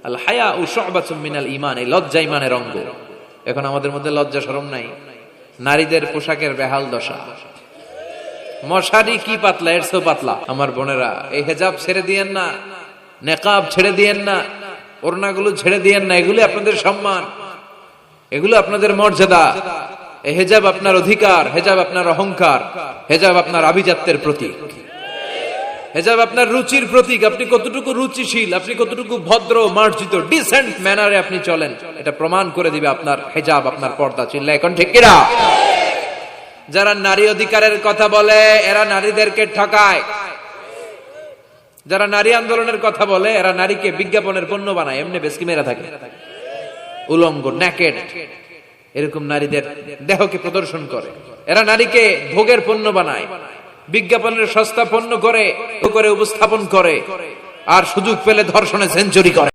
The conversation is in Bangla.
আল হায়াউ শু'বাতুম মিনাল ঈমান, এই লজ্জা ঈমানের অঙ্গ। এখন আমাদের মধ্যে লজ্জা শরম নাই। নারীদের পোশাকের বেহাল দশা, মশারি কি পাতলা, এর চেয়েও পাতলা। আমার বোনেরা, এই হেজাব ছেড়ে দিয়েন না, নেকাব ছেড়ে দিয়েন না, ওড়নাগুলো ছেড়ে দিয়েন না। এগুলো আপনাদের সম্মান, এগুলো আপনাদের মর্যাদা। এই হেজাব আপনার অধিকার, হেজাব আপনার অহংকার, হেজাব আপনার আভিজাত্যের প্রতীক, হেজাব আপনার রুচির প্রতীক। আপনি কতটুকু রুচিশীল, আপনি কতটুকু ভদ্র, মার্জিত, ডিসেন্ট ম্যানারে আপনি চলেন, এটা প্রমাণ করে দিবে আপনার হেজাব, আপনার পর্দা। চিল্লা এখন ঠিক কিনা? যারা নারী অধিকারের কথা বলে এরা নারীদেরকে ঠকায়। যারা নারী আন্দোলনের কথা বলে এরা নারীকে বিজ্ঞাপনের পণ্য বানায়, এমনি বেশকি মেরা থাকে, উলঙ্গ, নেকেড, এরকম নারীদের দেহকে প্রদর্শন করে। এরা নারীকে ভোগের পণ্য বানায়, বিজ্ঞাপনের সস্তা পণ্য করে উপস্থাপন করে, আর সুযোগ পেলে ধর্ষণে সেঞ্চুরি করে।